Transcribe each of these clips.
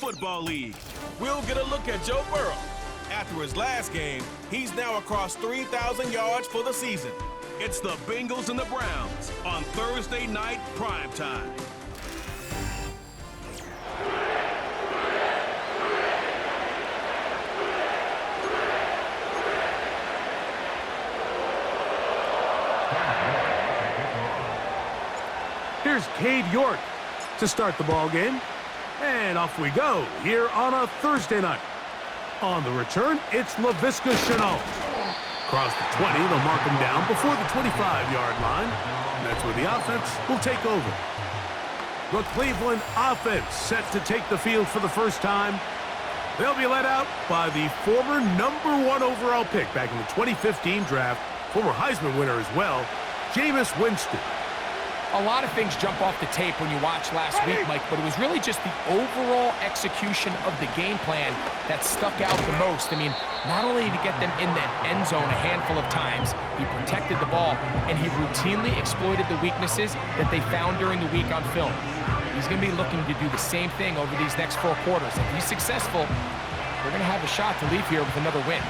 Football League. We'll get a look at Joe Burrow. After his last game, he's now across 3,000 yards for the season. It's the Bengals and the Browns on Thursday night primetime. Here's Cade York to start the ball game. And off we go here on a Thursday night. On the return, it's Laviska Shenault. Across the 20, they'll mark him down before the 25-yard line. And that's where the offense will take over. The Cleveland offense set to take the field for the first time. They'll be led out by the former #1 overall pick back in the 2015 draft, former Heisman winner as well, Jameis Winston. A lot of things jump off the tape when you watch last week, Mike, but it was really just the overall execution of the game plan that stuck out the most. I mean, not only did he get them in the end zone a handful of times, he protected the ball, and he routinely exploited the weaknesses that they found during the week on film. He's going to be looking to do the same thing over these next 4 quarters. If he's successful, they're going to have a shot to leave here with another win.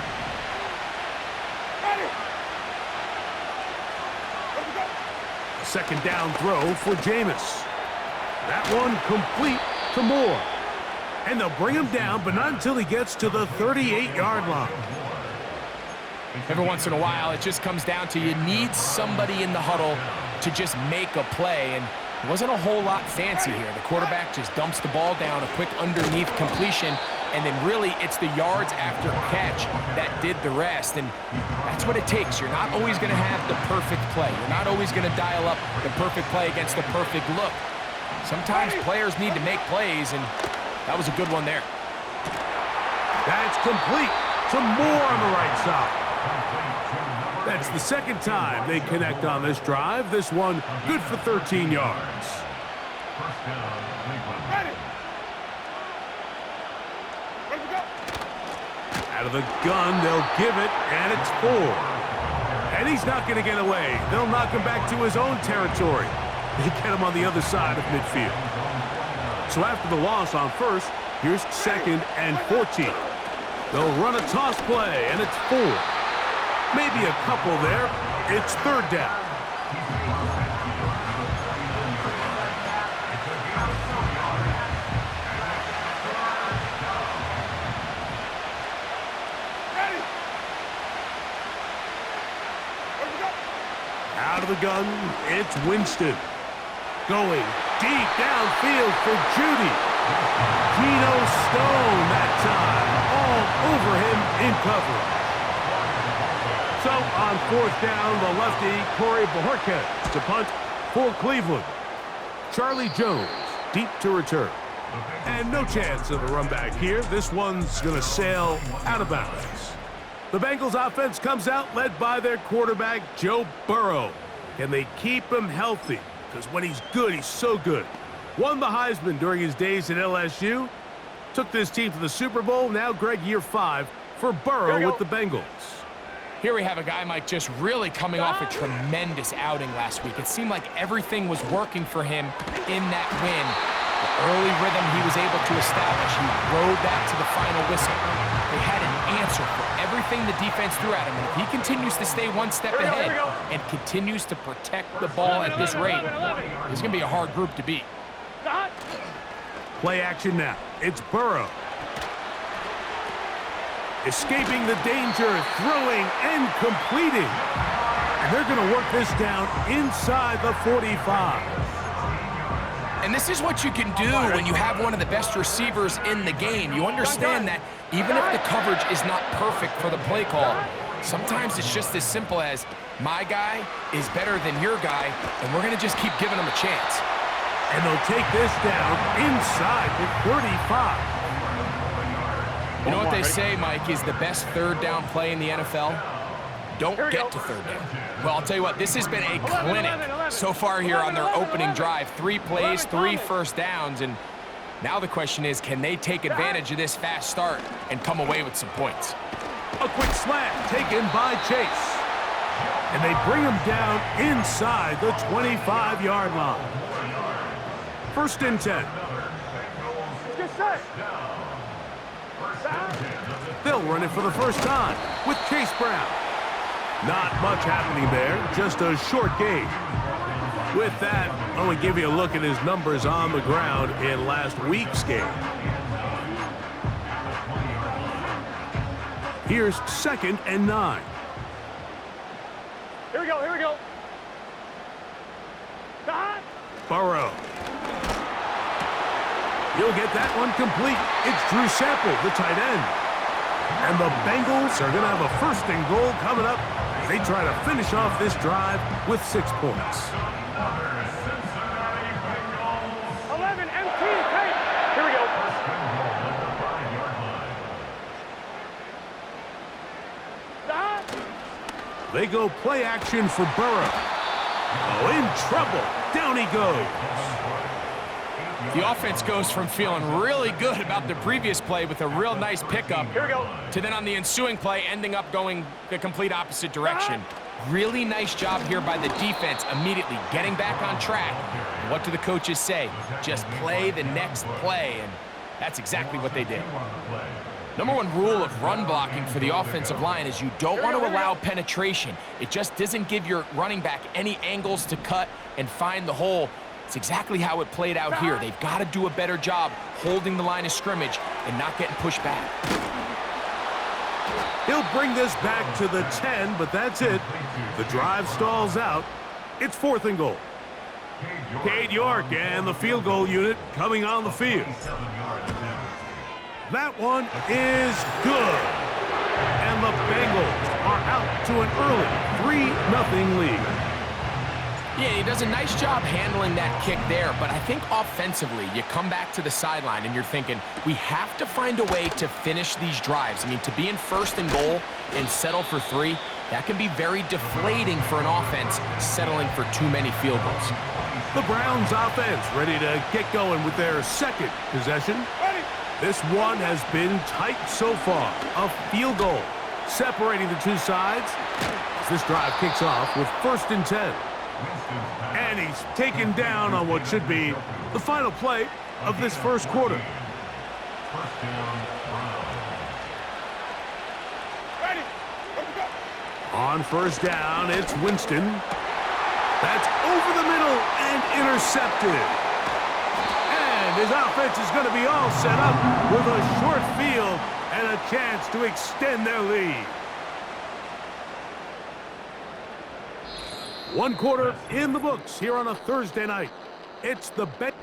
Second down throw for Jameis. That one complete to Moore. And they'll bring him down, but not until he gets to the 38-yard line. Every once in a while, it just comes down to you need somebody in the huddle to just make a play. And it wasn't a whole lot fancy here. The quarterback just dumps the ball down, a quick underneath completion, and then really it's the yards after catch that did the rest. And that's what it takes. You're not always going to have the perfect play. You're not always going to dial up the perfect play against the perfect look. Sometimes players need to make plays, and that was a good one there. That's complete to Moore on the right side. That's the second time they connect on this drive. This one good for 13 yards. Out of the gun, they'll give it, and it's 4. And he's not going to get away. They'll knock him back to his own territory. They get him on the other side of midfield. So after the loss on first, here's 2nd and 14. They'll run a toss play, and it's 4. Maybe a couple there. It's 3rd down. Out of the gun, it's Winston. Going deep downfield for Judy. Geno Stone that time. All over him in coverage. So on 4th down, the lefty, Corey Bojorquez to punt for Cleveland. Charlie Jones deep to return. And no chance of a run back here. This one's going to sail out of bounds. The Bengals offense comes out led by their quarterback, Joe Burrow. Can they keep him healthy? Because when he's good, he's so good. Won the Heisman during his days at LSU. Took this team to the Super Bowl. Now, Greg, year 5 for Burrow with the Bengals. Here we have a guy, Mike, just really coming off a tremendous outing last week. It seemed like everything was working for him in that win. The early rhythm he was able to establish, he rode that to the final whistle. They had an answer for everything the defense threw at him. And if he continues to stay one step ahead and continues to protect the ball at this rate, it's going to be a hard group to beat. Play action now. It's Burrow. Escaping the danger, throwing and completing. And they're going to work this down inside the 45. And this is what you can do when you have one of the best receivers in the game. You understand that even if the coverage is not perfect for the play call, sometimes it's just as simple as my guy is better than your guy, and we're going to just keep giving him a chance. And they'll take this down inside the 35. You know what they say, Mike, is the best 3rd down play in the NFL? Don't get to 3rd down. Well, I'll tell you what, this has been a clinic so far here on their opening drive. 3 plays, 3 first downs, and now the question is, can they take advantage of this fast start and come away with some points? A quick slant taken by Chase. And they bring him down inside the 25-yard line. 1st and 10. They'll run it for the first time with Chase Brown. Not much happening there, just a short gain. With that, I'm going to give you a look at his numbers on the ground in last week's game. Here's 2nd and 9. Here we go, here we go. Burrow. He'll get that one complete. It's Drew Sample, the tight end. And the Bengals are going to have a 1st and goal coming up. They try to finish off this drive with 6 points. 11, MT, tape. Here we go. They go play action for Burrow. Oh, in trouble. Down he goes. The offense goes from feeling really good about the previous play with a real nice pickup Here we go. to then on the ensuing play ending up going the complete opposite direction. Really nice job here by the defense immediately getting back on track. And what do the coaches say? Just play the next play, and that's exactly what they did. Number 1 rule of run blocking for the offensive line is you don't want to allow penetration. It just doesn't give your running back any angles to cut and find the hole. It's exactly how it played out here. They've got to do a better job holding the line of scrimmage and not getting pushed back. He'll bring this back to the 10, but that's it. The drive stalls out. It's 4th and goal. Cade York and the field goal unit coming on the field. That one is good. And the Bengals are out to an early 3-0 lead. Yeah, he does a nice job handling that kick there, but I think offensively, you come back to the sideline and you're thinking, we have to find a way to finish these drives. I mean, to be in 1st and goal and settle for 3, that can be very deflating for an offense settling for too many field goals. The Browns offense ready to get going with their 2nd possession. This one has been tight so far. A field goal separating the two sides. This drive kicks off with 1st and 10. And he's taken down on what should be the final play of this 1st quarter. On 1st down, it's Winston. That's over the middle and intercepted. And his offense is going to be all set up with a short field and a chance to extend their lead. 1 quarter in the books here on a Thursday night. It's the Bengals.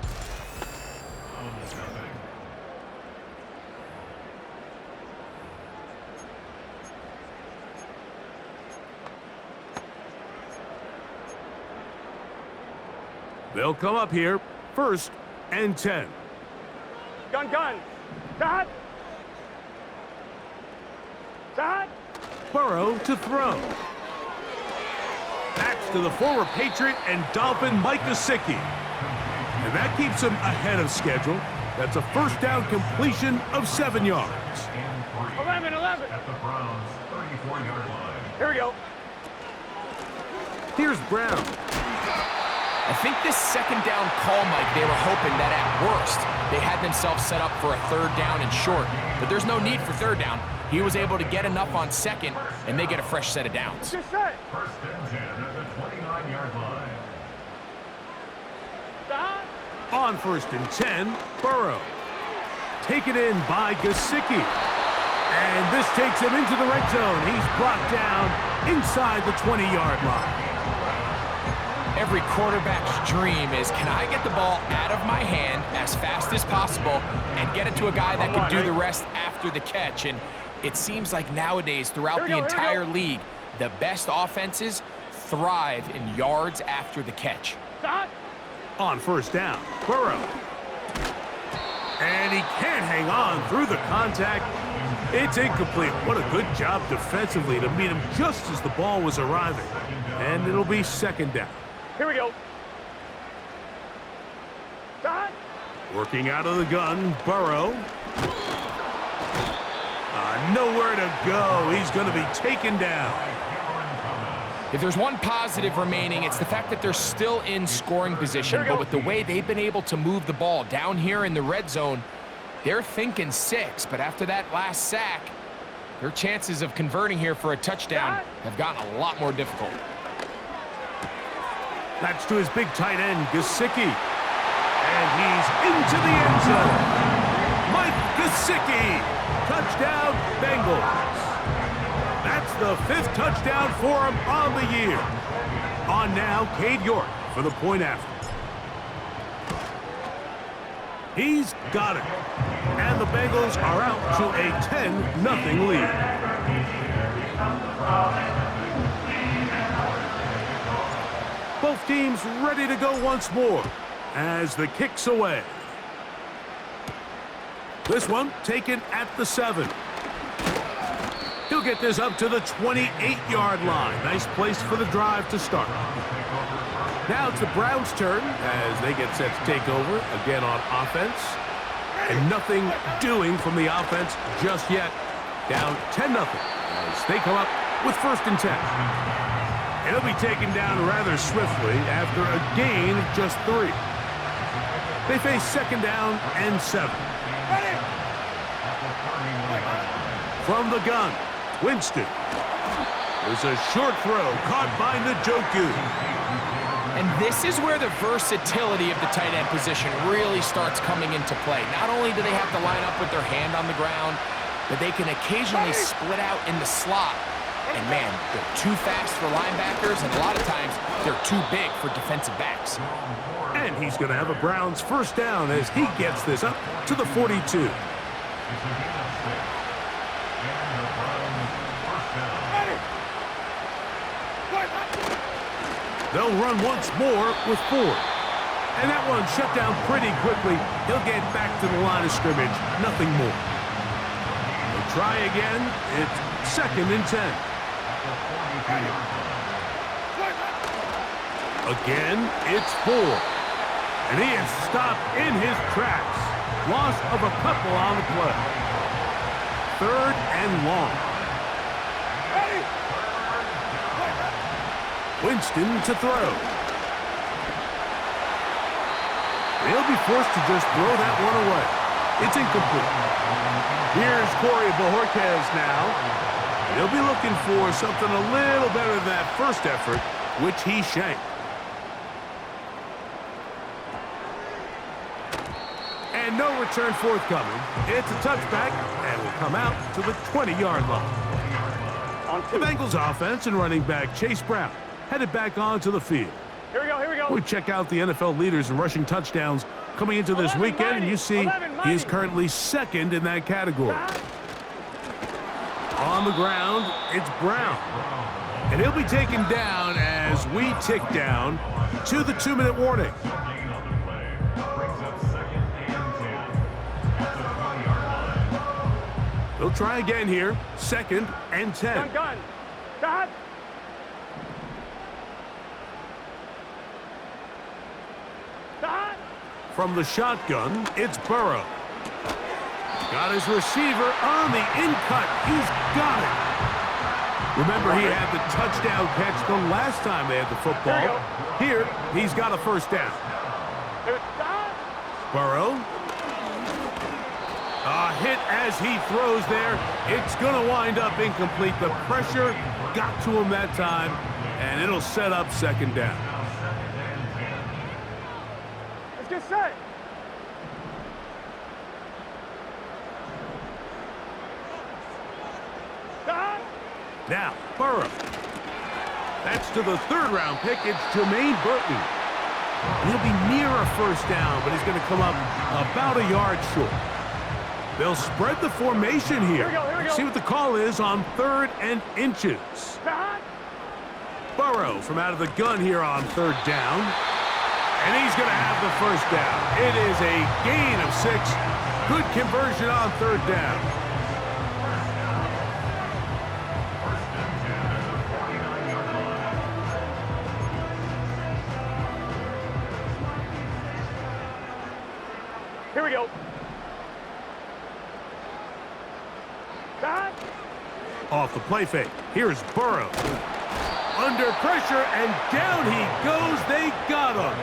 They'll come up here, 1st and 10. Gun. Dot. Burrow to throw. Backs to the former Patriot and Dolphin Mike Gesicki. And that keeps him ahead of schedule. That's a 1st down completion of 7 yards. 11. At the Browns' 34-yard line. Here we go. Here's Brown. I think this 2nd down call, Mike, they were hoping that at worst they had themselves set up for a 3rd down and short. But there's no need for 3rd down. He was able to get enough on 2nd, and they get a fresh set of downs. Just set. 1st and 10 at the 29-yard line. On 1st and 10, Burrow. Taken in by Gesicki. And this takes him into the red zone. He's brought down inside the 20-yard line. Every quarterback's dream is, can I get the ball out of my hand as fast as possible and get it to a guy that can do the rest after the catch? And it seems like nowadays, throughout the entire league, the best offenses thrive in yards after the catch. On 1st down, Burrow. And he can't hang on through the contact. It's incomplete. What a good job defensively to meet him just as the ball was arriving. And it'll be 2nd down. Here we go. Working out of the gun, Burrow. Nowhere to go. He's going to be taken down. If there's one positive remaining, it's the fact that they're still in scoring position. But with the way they've been able to move the ball down here in the red zone, They're thinking 6, but after that last sack, their chances of converting here for a touchdown have gotten a lot more difficult. That's to his big tight end, Gesicki. And he's into the end zone. Mike Gesicki. Touchdown, Bengals. That's the 5th touchdown for him on the year. On now, Cade York for the point after. He's got it. And the Bengals are out to a 10-0 lead. Both teams ready to go once more as the kick's away. This one taken at the 7. He'll get this up to the 28-yard line. Nice place for the drive to start. Now it's the Browns' turn as they get set to take over again on offense. And nothing doing from the offense just yet. Down 10-0 as they come up with 1st and 10. And he'll be taken down rather swiftly after a gain of just 3. They face 2nd down and 7. From the gun, Winston. There's a short throw caught by Njoku. And this is where the versatility of the tight end position really starts coming into play. Not only do they have to line up with their hand on the ground, but they can occasionally split out in the slot. And man, they're too fast for linebackers, and a lot of times they're too big for defensive backs. And he's going to have a Browns 1st down as he gets this up to the 42. They'll run once more with 4. And that one shut down pretty quickly. He'll get back to the line of scrimmage. Nothing more. They'll try again. It's 2nd and 10. Again, it's 4. And he is stopped in his tracks. Loss of a couple on the play. 3rd and long. Winston to throw. He'll be forced to just throw that one away. It's incomplete. Here's Corey Bojorquez now. He'll be looking for something a little better than that first effort, which he shanked. And no return forthcoming. It's a touchback and will come out to the 20-yard line. The Bengals offense and running back Chase Brown headed back onto the field. Here we go, here we go. We check out the NFL leaders in rushing touchdowns coming into this weekend, and you see he is currently 2nd in that category. On the ground, it's Brown. And he'll be taken down as we tick down to the 2-minute warning. They'll try again here. 2nd and 10. Gun. Stop. From the shotgun, it's Burrow. Got his receiver on the in-cut. He's got it. Remember, he had the touchdown catch the last time they had the football. Here, he's got a 1st down. Burrow. A hit as he throws there. It's going to wind up incomplete. The pressure got to him that time, and it'll set up 2nd down. Let's get set. Now, Burrow. That's to the 3rd-round pick. It's Jermaine Burton. He'll be near a 1st down, but he's going to come up about a yard short. They'll spread the formation here. Here we go. See what the call is on 3rd and inches. Burrow from out of the gun here on 3rd down. And he's going to have the 1st down. It is a gain of 6. Good conversion on 3rd down. Here we go. Off the play fake. Here's Burrow. Under pressure, and down he goes. They got him.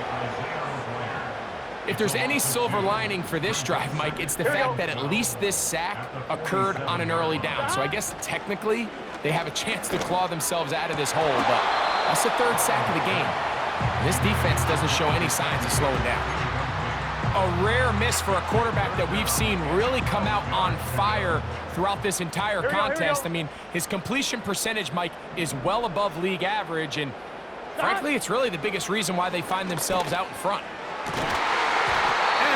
If there's any silver lining for this drive, Mike, it's the fact that at least this sack occurred on an early down. So I guess technically they have a chance to claw themselves out of this hole, but that's the third sack of the game. And this defense doesn't show any signs of slowing down. A rare miss for a quarterback that we've seen really come out on fire throughout this entire contest. I mean, his completion percentage, Mike, is well above league average, and frankly, it's really the biggest reason why they find themselves out in front.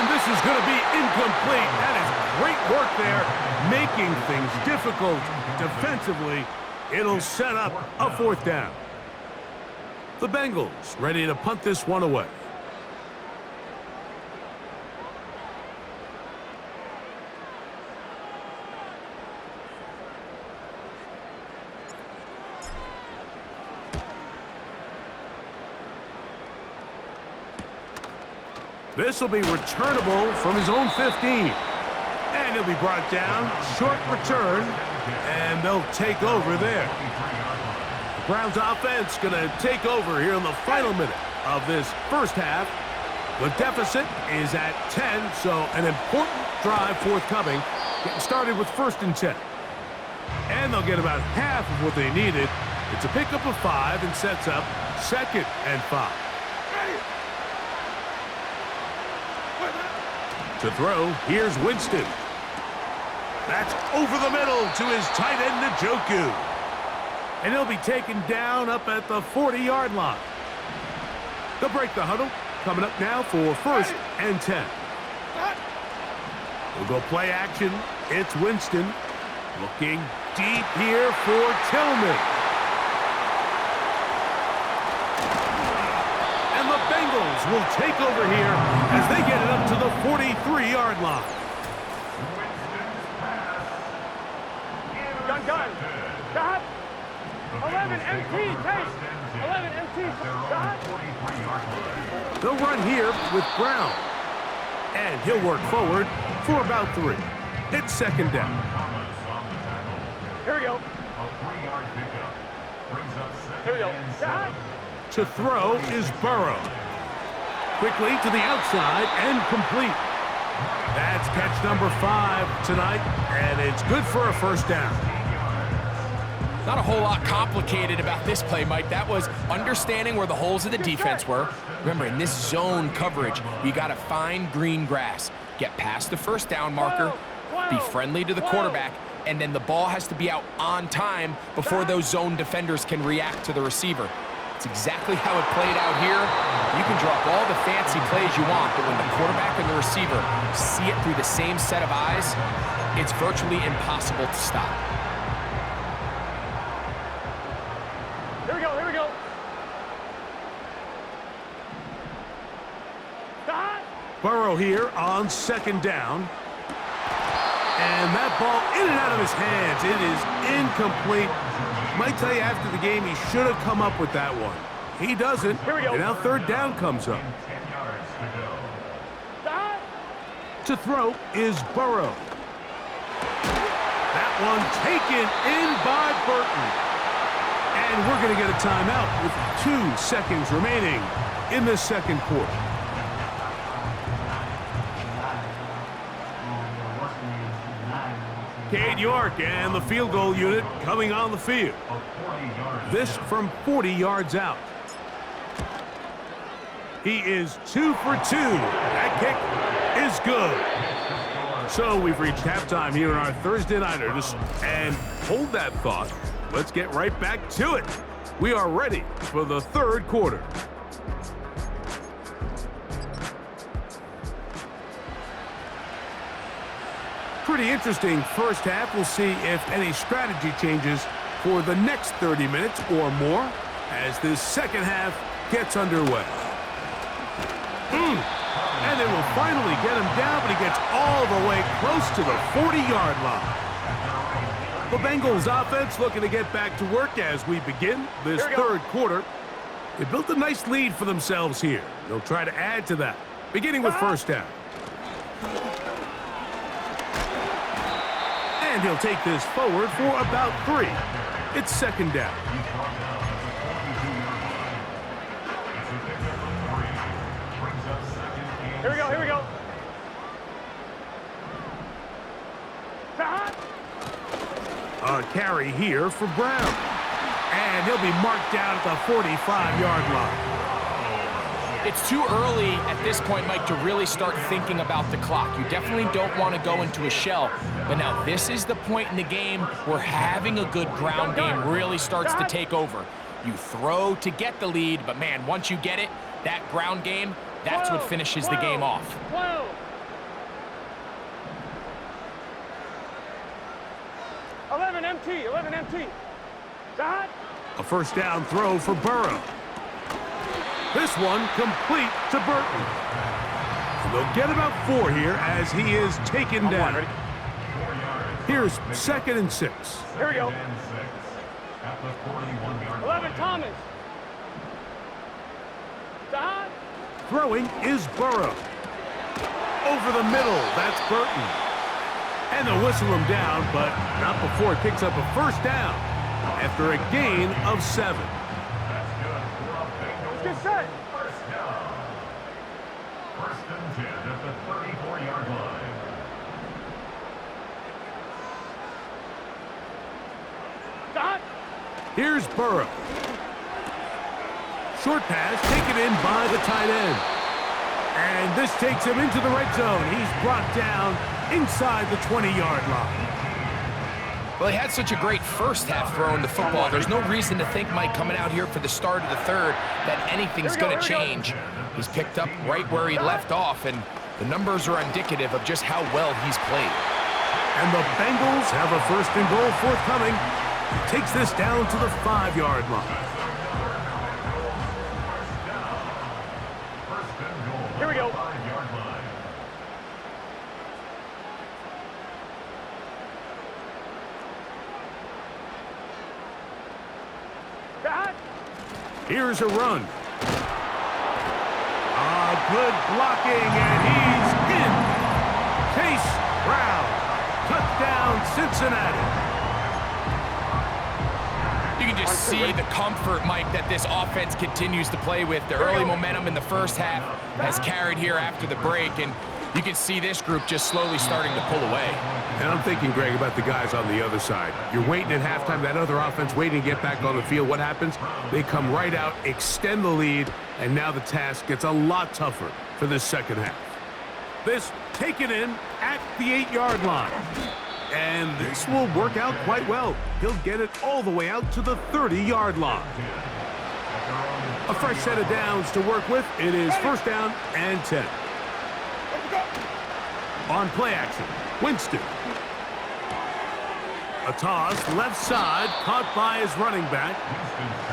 And this is going to be incomplete. That is great work there, making things difficult defensively. It'll set up a 4th down. The Bengals ready to punt this one away. This will be returnable from his own 15. And he'll be brought down. Short return. And they'll take over there. The Browns offense going to take over here in the final minute of this first half. The deficit is at 10, so an important drive forthcoming. Getting started with 1st and 10. And they'll get about half of what they needed. It's a pickup of 5 and sets up 2nd and 5. To throw, here's Winston. That's over the middle to his tight end, Njoku. And he'll be taken down up at the 40-yard line. They'll break the huddle. Coming up now for 1st and 10. We'll go play action. It's Winston. Looking deep here for Tillman. And the Bengals will take over here as they get it up to the 43-yard line. Gun. Stop. 11 empty. Take. 11 empty. Stop. They'll run here with Brown. And he'll work forward for about 3. It's 2nd down. Here we go. Here we go. Stop. To throw is Burrow. Quickly to the outside and complete. That's catch number 5 tonight, and it's good for a 1st down. Not a whole lot complicated about this play, Mike. That was understanding where the holes of the defense were. Remember, in this zone coverage, you got to find green grass. Get past the 1st down marker, be friendly to the quarterback, and then the ball has to be out on time before those zone defenders can react to the receiver. It's exactly how it played out here. You can draw up all the fancy plays you want, but when the quarterback and the receiver see it through the same set of eyes, it's virtually impossible to stop. Here we go. Stop. Burrow here on 2nd down. And that ball in and out of his hands. It is incomplete. Might tell you after the game he should have come up with that one. He doesn't. Here we go. And now 3rd down comes up. Stop. To throw is Burrow. That one taken in by Burton. And we're going to get a timeout with 2 seconds remaining in the 2nd quarter. Cade York and the field goal unit coming on the field. This from 40 yards out. He is 2 for 2. That kick is good. So we've reached halftime here in our Thursday Nighters. And hold that thought. Let's get right back to it. We are ready for the 3rd quarter. Pretty interesting first half. We'll see if any strategy changes for the next 30 minutes or more as this 2nd half gets underway. And they will finally get him down, but he gets all the way close to the 40-yard line. The Bengals offense looking to get back to work as we begin this 3rd quarter. They built a nice lead for themselves here. They'll try to add to that, beginning with 1st down. And he'll take this forward for about 3. It's 2nd down. Here we go, here we go. A carry here for Brown. And he'll be marked down at the 45-yard line. It's too early at this point, Mike, to really start thinking about the clock. You definitely don't want to go into a shell. But now this is the point in the game where having a good ground game really starts to take over. You throw to get the lead, but man, once you get it, that ground game, that's what finishes the game off. 11 MT, 11 MT. Dot. A first down throw for Burrow. This one complete to Burton. And they'll get about 4 here as he is taken down. Here's 2nd and 6. Here we go. At the 41-yard 11 Thomas. Dot. Throwing is Burrow. Over the middle, that's Burton. And they'll whistle him down, but not before it picks up a first down after a gain of 7. Get set. First down. 1st and 10 at the 34-yard line. Dot. Here's Burrow. Short pass taken in by the tight end. And this takes him into the red zone. He's brought down inside the 20-yard line. Well, he had such a great first half throwing the football. There's no reason to think, Mike, coming out here for the start of the third, that anything's going to change. He's picked up right where he left off, and the numbers are indicative of just how well he's played. And the Bengals have a 1st and goal forthcoming. He takes this down to the 5-yard line. Here we go. 5-yard line. Dot. Here's a run. Good blocking, and he's in. Chase Brown. Touchdown, Cincinnati. You can just see the comfort, Mike, that this offense continues to play with. The early momentum in the first half has carried here after the break, and you can see this group just slowly starting to pull away. And I'm thinking, Greg, about the guys on the other side. You're waiting at halftime, that other offense waiting to get back on the field. What happens? They come right out, extend the lead, and now the task gets a lot tougher for this second half. This taken in at the 8-yard line. And this will work out quite well. He'll get it all the way out to the 30-yard line. A fresh set of downs to work with. It is 1st down and 10. On play action, Winston. A toss, left side, caught by his running back.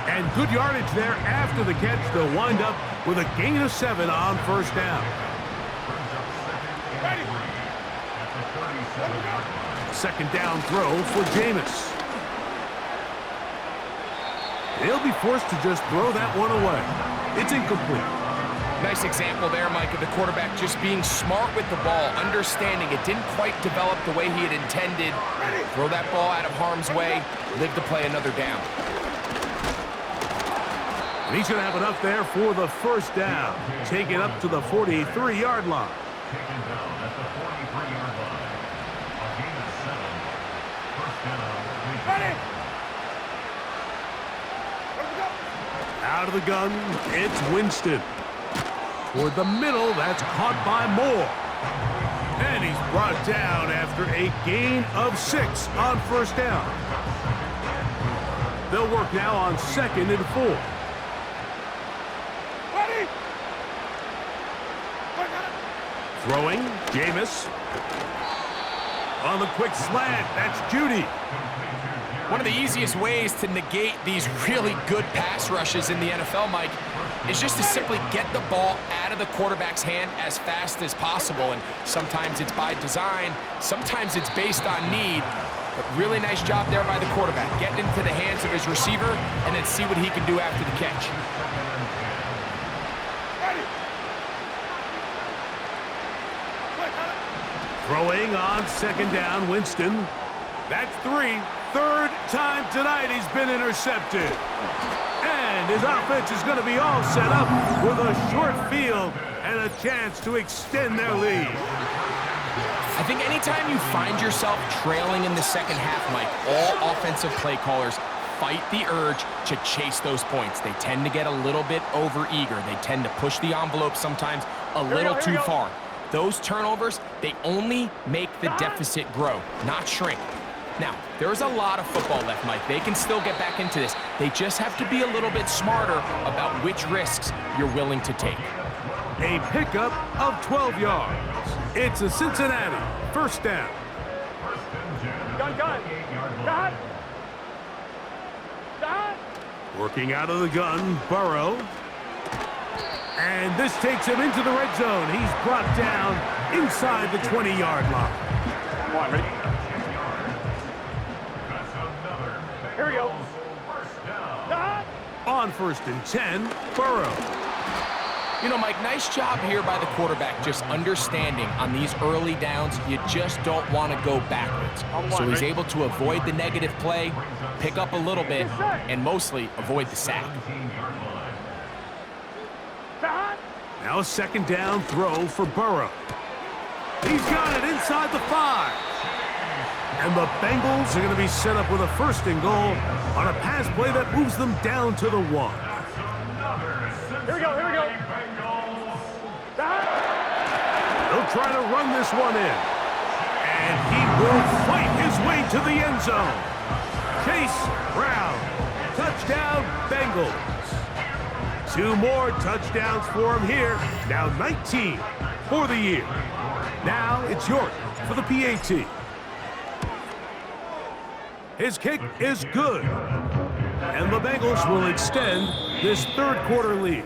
And good yardage there after the catch. They'll wind up with a gain of 7 on 1st down. Second down throw for Jameis. He'll be forced to just throw that one away. It's incomplete. Nice example there, Mike, of the quarterback just being smart with the ball, understanding it didn't quite develop the way he had intended. Throw that ball out of harm's way, live to play another down. And he's going to have enough there for the 1st down. Take it up to the 43-yard line. Taken down at the 43-yard line. A gain of 7. 1st down. Ready. Out of the gun, it's Winston. Toward the middle, that's caught by Moore. And he's brought down after a gain of 6 on 1st down. They'll work now on 2nd and 4. Ready. Throwing, Jameis. On the quick slant, that's Judy. One of the easiest ways to negate these really good pass rushes in the NFL, Mike, is just to simply get the ball out of the quarterback's hand as fast as possible. And sometimes it's by design, sometimes it's based on need. But really nice job there by the quarterback, getting into the hands of his receiver and then see what he can do after the catch. Throwing on 2nd down, Winston. That's 3. 3rd time tonight he's been intercepted. And his offense is going to be all set up with a short field and a chance to extend their lead. I think anytime you find yourself trailing in the second half, Mike, all offensive play callers fight the urge to chase those points. They tend to get a little bit overeager. They tend to push the envelope sometimes a little too far. Those turnovers, they only make the deficit grow, not shrink. Now, there's a lot of football left, Mike. They can still get back into this. They just have to be a little bit smarter about which risks you're willing to take. A pickup of 12 yards. It's a Cincinnati first down. Gun. Gun. Working out of the gun, Burrow. And this takes him into the red zone. He's brought down inside the 20-yard line. Come on, ready? Here we go. On 1st and 10, Burrow. You know, Mike, nice job here by the quarterback just understanding on these early downs, you just don't want to go backwards. So he's able to avoid the negative play, pick up a little bit, and mostly avoid the sack. Now a second down throw for Burrow. He's got it inside the 5. And the Bengals are going to be set up with a 1st and goal on a pass play that moves them down to the 1. Here we go. They'll try to run this one in. And he will fight his way to the end zone. Chase Brown. Touchdown, Bengals. 2 more touchdowns for him here. Now 19 for the year. Now it's York for the PAT. His kick is good. And the Bengals will extend this 3rd quarter lead.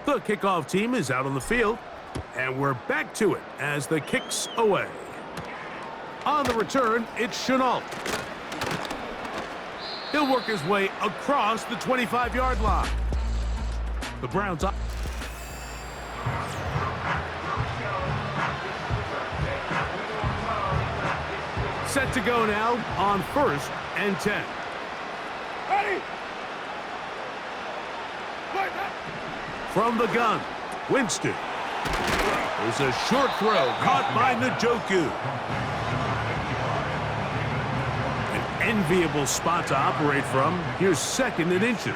The kickoff team is out on the field, and we're back to it as the kick's away. On the return, it's Chenault. He'll work his way across the 25-yard line. The Browns up. Set to go now on 1st and 10. Ready? From the gun, Winston. There's a short throw caught by Njoku. An enviable spot to operate from. Here's 2nd and inches.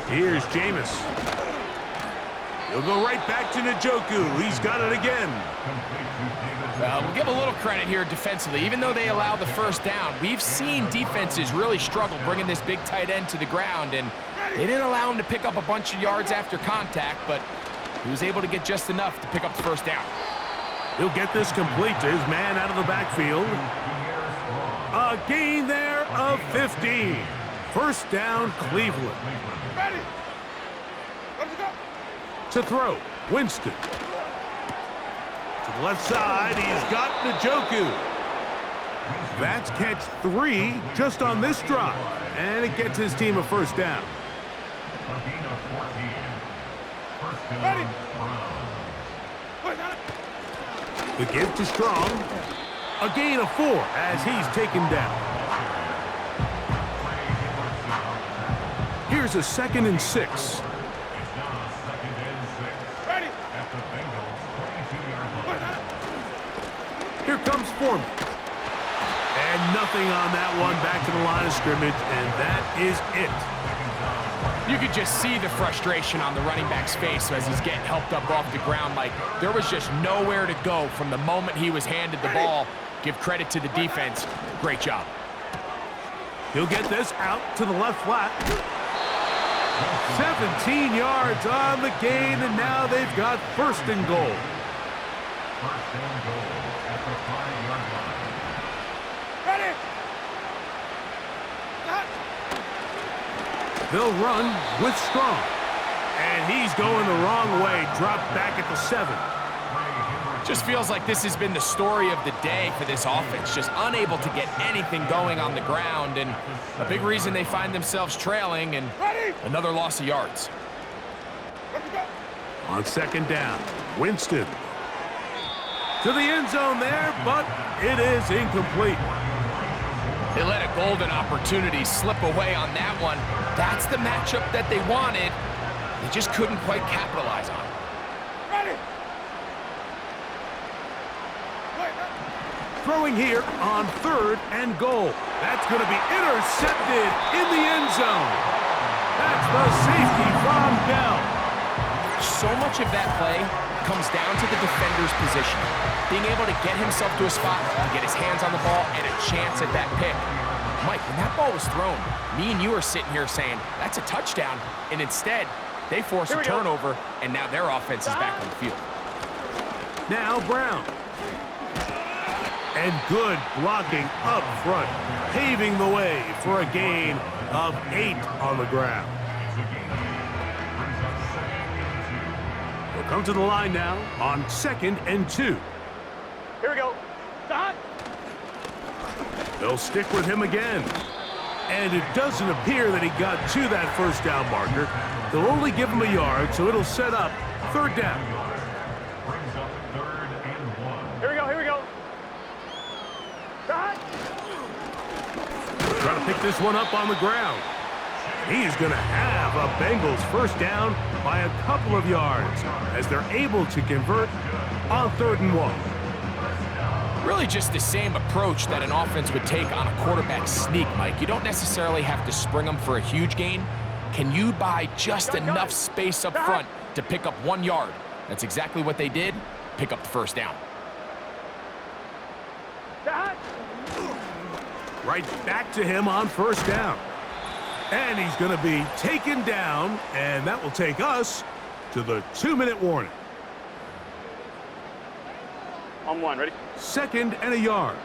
Here's Jameis. He'll go right back to Njoku. He's got it again. We'll give a little credit here defensively. Even though they allow the 1st down, we've seen defenses really struggle bringing this big tight end to the ground, and they didn't allow him to pick up a bunch of yards after contact, but he was able to get just enough to pick up the 1st down. He'll get this complete to his man out of the backfield. A gain there of 15. 1st down, Cleveland. Ready? Let's go. To throw, Winston. To the left side, he's got Njoku. That's catch 3 just on this drive, and it gets his team a 1st down. Ready? The give to Strong. A gain of 4 as he's taken down. Here's a 2nd and 6. Ready? Here comes Foreman. And nothing on that one. Back to the line of scrimmage, and that is it. You could just see the frustration on the running back's face as he's getting helped up off the ground. Like, there was just nowhere to go from the moment he was handed the ball. Give credit to the defense. Great job. He'll get this out to the left flat. 17 yards on the gain, and now they've got 1st and goal. 1st and goal at the 5-yard line. Ready? They'll run with Strong. And he's going the wrong way. Dropped back at the 7. Just feels like this has been the story of the day for this offense. Just unable to get anything going on the ground, and a big reason they find themselves trailing, and another loss of yards. On 2nd down, Winston. To the end zone there, but it is incomplete. They let a golden opportunity slip away on that one. That's the matchup that they wanted. They just couldn't quite capitalize on it. Ready. Throwing here on 3rd and goal. That's going to be intercepted in the end zone. That's the safety from Bell. So much of that play comes down to the defender's position. Being able to get himself to a spot, to get his hands on the ball, and a chance at that pick. Mike, when that ball was thrown, me and you are sitting here saying, that's a touchdown. And instead, they force a turnover, and now their offense is back on the field. Now Brown. And good blocking up front, paving the way for a gain of 8 on the ground. We'll come to the line now on 2nd and 2. Here we go. Stop. They'll stick with him again. And it doesn't appear that he got to that first down marker. They'll only give him a yard, so it'll set up 3rd down. Brings up 3rd and 1. Here we go. Here we go. Stop. Trying to pick this one up on the ground. He's going to have a Bengals first down by a couple of yards as they're able to convert on 3rd and 1. Really just the same approach that an offense would take on a quarterback sneak, Mike. You don't necessarily have to spring them for a huge gain. Can you buy just enough space up front to pick up 1 yard? That's exactly what they did. Pick up the first down. Stop. Right back to him on 1st down. And he's going to be taken down, and that will take us to the 2-minute warning. On 1, ready? 2nd and a yard.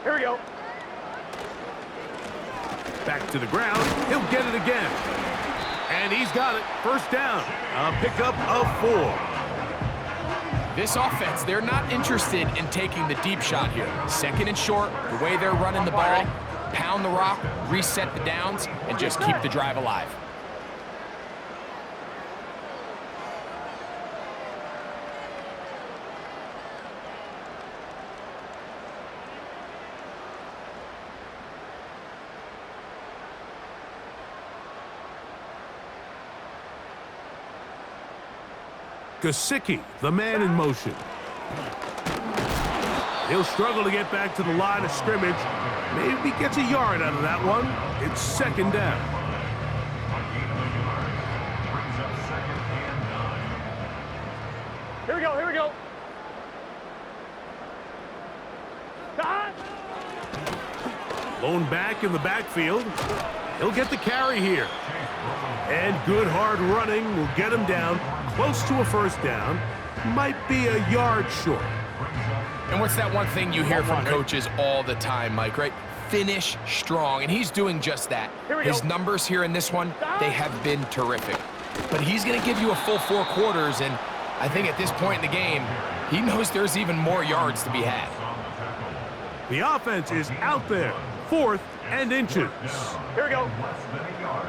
Here we go. Back to the ground. He'll get it again. And he's got it. First down. A pickup of 4. This offense, they're not interested in taking the deep shot here. 2nd and short, the way they're running the ball, pound the rock, reset the downs, and just keep the drive alive. Gesicki, the man in motion. He'll struggle to get back to the line of scrimmage. Maybe gets a yard out of that one. It's 2nd down. Brings up 2nd and 9. Here we go. Here we go. Stop. Lone back in the backfield. He'll get the carry here. And good hard running will get him down close to a first down. Might be a yard short. And what's that one thing you hear from coaches all the time, Mike, right? Finish strong, and he's doing just that. His numbers here in this one, they have been terrific. But he's going to give you a full 4 quarters, and I think at this point in the game, he knows there's even more yards to be had. The offense is out there. 4th and inches. Here we go. Less than a yard.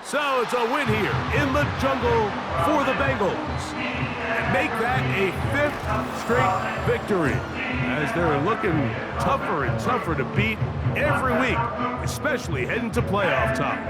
So it's a win here in the jungle for the Bengals. And make that a 5th straight victory as they're looking tougher and tougher to beat every week, especially heading to playoff time.